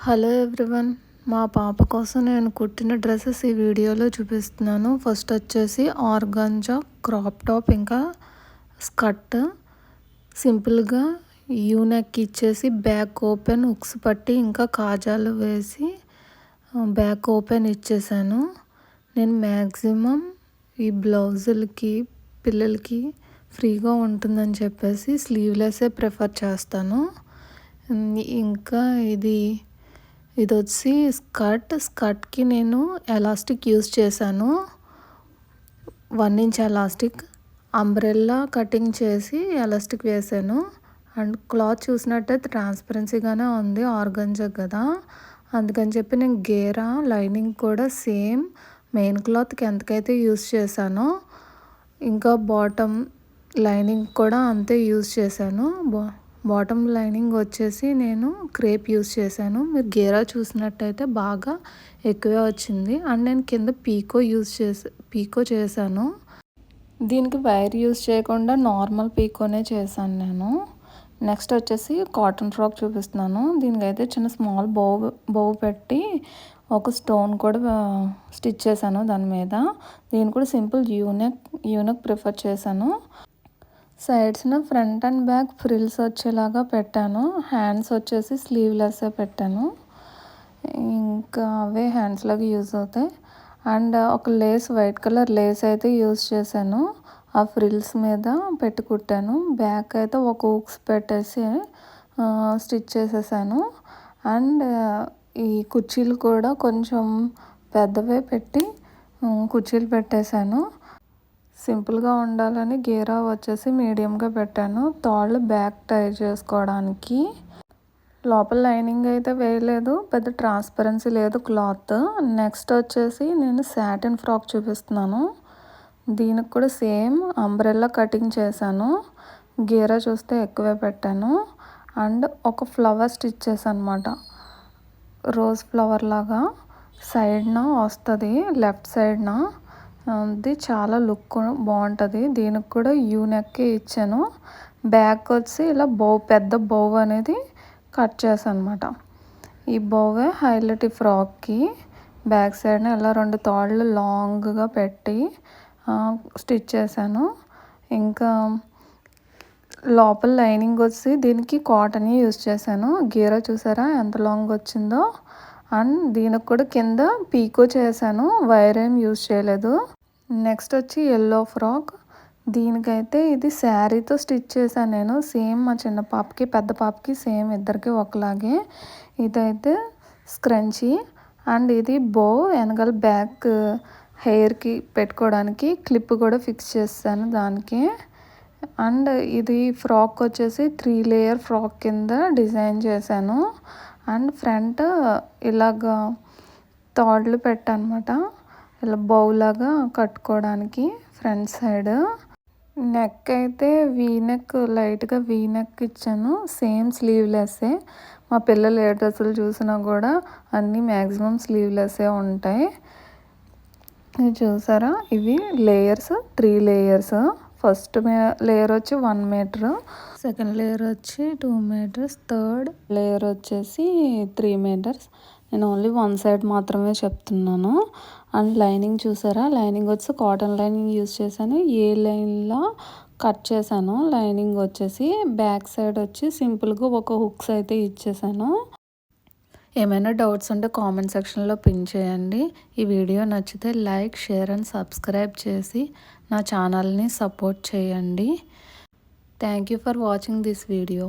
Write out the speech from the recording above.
Hello everyone, మా పాప కోసం నేను కుట్టిన డ్రెస్సెస్ ఈ వీడియోలో చూపిస్తున్నాను. ఫస్ట్ వచ్చేసి ఆర్గాంజా క్రాప్ టాప్ ఇంకా స్కర్ట్ సింపుల్గా యూనెక్ ఇచ్చేసి బ్యాక్ ఓపెన్ హుక్స్ పట్టి ఇంకా కాజాలు వేసి బ్యాక్ ఓపెన్ ఇచ్చేసాను. నేను మ్యాక్సిమం ఈ బ్లౌజులకి పిల్లలకి ఫ్రీగా ఉంటుందని చెప్పేసి స్లీవ్లెస్సే ప్రిఫర్ చేస్తాను. ఇంకా ఇది వచ్చి స్కర్ట్కి నేను ఎలాస్టిక్ యూస్ చేశాను. 1 ఇంచ్ ఎలాస్టిక్ అంబ్రెల్లా కటింగ్ చేసి ఎలాస్టిక్ వేసాను. అండ్ క్లాత్ చూసినట్టయితే ట్రాన్స్పరెన్సీగానే ఉంది, ఆర్గంజా కదా, అందుకని చెప్పి నేను గేరా లైనింగ్ కూడా సేమ్ మెయిన్ క్లాత్కి ఎంతకైతే యూస్ చేశానో ఇంకా బాటమ్ లైనింగ్ కూడా అంతే యూస్ చేశాను. బాటమ్ లైనింగ్ వచ్చేసి నేను క్రేప్ యూస్ చేశాను. మీరు గేరా చూసినట్టయితే బాగా ఎక్కువే వచ్చింది. అండ్ నేను కింద పీకో చేశాను. దీనికి వైర్ యూస్ చేయకుండా నార్మల్ పీకోనే చేశాను నేను. నెక్స్ట్ వచ్చేసి కాటన్ ఫ్రాక్ చూపిస్తున్నాను. దీనికైతే చిన్న స్మాల్ బౌ పెట్టి ఒక స్టోన్ కూడా స్టిచ్ చేశాను దాని మీద. దీని కూడా సింపుల్ యూనెక్ ప్రిఫర్ చేశాను. సైడ్స్న ఫ్రంట్ అండ్ బ్యాక్ ఫ్రిల్స్ వచ్చేలాగా పెట్టాను. హ్యాండ్స్ వచ్చేసి స్లీవ్లెస్సే పెట్టాను. ఇంకా అవే హ్యాండ్స్లాగా యూజ్ అవుతాయి. అండ్ ఒక వైట్ కలర్ లేస్ అయితే యూజ్ చేశాను. ఆ ఫ్రిల్స్ మీద పెట్టి కుట్టాను. బ్యాక్ అయితే ఒక హుక్స్ పెట్టేసి స్టిచ్ చేసేసాను. అండ్ ఈ కుర్చీలు కూడా కొంచెం పెద్దవే పెట్టి కుర్చీలు పెట్టేశాను. సింపుల్గా ఉండాలని గేరా వచ్చేసి మీడియంగా పెట్టాను. తాళ్ళు బ్యాక్ టై చేసుకోవడానికి. లోపల లైనింగ్ అయితే వేయలేదు, పెద్ద ట్రాన్స్పరెన్సీ లేదు క్లాత్. నెక్స్ట్ వచ్చేసి నేను సాటిన్ ఫ్రాక్ చూపిస్తున్నాను. దీనికి కూడా సేమ్ అంబ్రెల్లా కటింగ్ చేశాను. గేరా చూస్తే ఎక్కువే పెట్టాను. అండ్ ఒక ఫ్లవర్ స్టిచ్ చేశాను అనమాట, రోజ్ ఫ్లవర్ లాగా సైడ్న వస్తుంది, లెఫ్ట్ సైడ్న. ఇది చాలా లుక్ బాగుంటుంది. దీనికి కూడా యూనెక్కే ఇచ్చాను. బ్యాక్ వచ్చి ఇలా పెద్ద బౌ అనేది కట్ చేశాను అనమాట. ఈ బౌవే హైలైట్ ఈ ఫ్రాక్కి. బ్యాక్ సైడ్న ఇలా 2 తాళ్ళు లాంగ్గా పెట్టి స్టిచ్ చేశాను. ఇంకా లోపల లైనింగ్ వచ్చి దీనికి కాటన్ యూస్ చేశాను. గీరా చూసారా ఎంత లాంగ్ వచ్చిందో. అండ్ దీనికి కూడా కింద పీకో చేశాను, వైర్ ఏం యూస్ చేయలేదు. నెక్స్ట్ వచ్చి ఎల్లో ఫ్రాక్. దీనికైతే ఇది శారీతో స్టిచ్ చేశాను నేను. సేమ్ మా చిన్న పాపకి పెద్ద పాపకి సేమ్ ఇద్దరికి ఒకలాగే. ఇదైతే స్క్రంచీ అండ్ ఇది వెనకాల బ్యాక్ హెయిర్కి పెట్టుకోవడానికి క్లిప్ కూడా ఫిక్స్ చేస్తాను దానికి. అండ్ ఇది ఫ్రాక్ వచ్చేసి 3 లేయర్ ఫ్రాక్ కింద డిజైన్ చేశాను. అండ్ ఫ్రంట్ ఇలాగా తాళ్ళు పెట్టానమాట, ఇలా బౌలాగా కట్టుకోవడానికి ఫ్రంట్ సైడ్. నెక్ అయితే లైట్గా వీనెక్ ఇచ్చాను. సేమ్ స్లీవ్లెస్సే. మా పిల్లలు ఏ డ్రెస్సులు చూసినా కూడా అన్నీ మ్యాక్సిమం స్లీవ్లెస్సే ఉంటాయి. చూసారా, ఇవి లేయర్స్ 3 లేయర్స్. ఫస్ట్ లేయర్ వచ్చి 1 మీటర్, సెకండ్ లేయర్ వచ్చి 2 మీటర్స్, థర్డ్ లేయర్ వచ్చేసి 3 మీటర్స్. నేను ఓన్లీ 1 సైడ్ మాత్రమే చెప్తున్నాను. అండ్ లైనింగ్ చూసారా, లైనింగ్ వచ్చి కాటన్ లైనింగ్ యూస్ చేశాను. ఏ లైన్లో కట్ చేశాను. లైనింగ్ వచ్చేసి బ్యాక్ సైడ్ వచ్చి సింపుల్గా ఒక హుక్స్ అయితే ఇచ్చేసాను. ఏమైనా డౌట్స్ ఉంటే కామెంట్ సెక్షన్లో పిన్ చేయండి. ఈ వీడియో నచ్చితే లైక్, షేర్ అండ్ సబ్స్క్రైబ్ చేసి నా ఛానల్ని సపోర్ట్ చేయండి. Thank you for watching this video.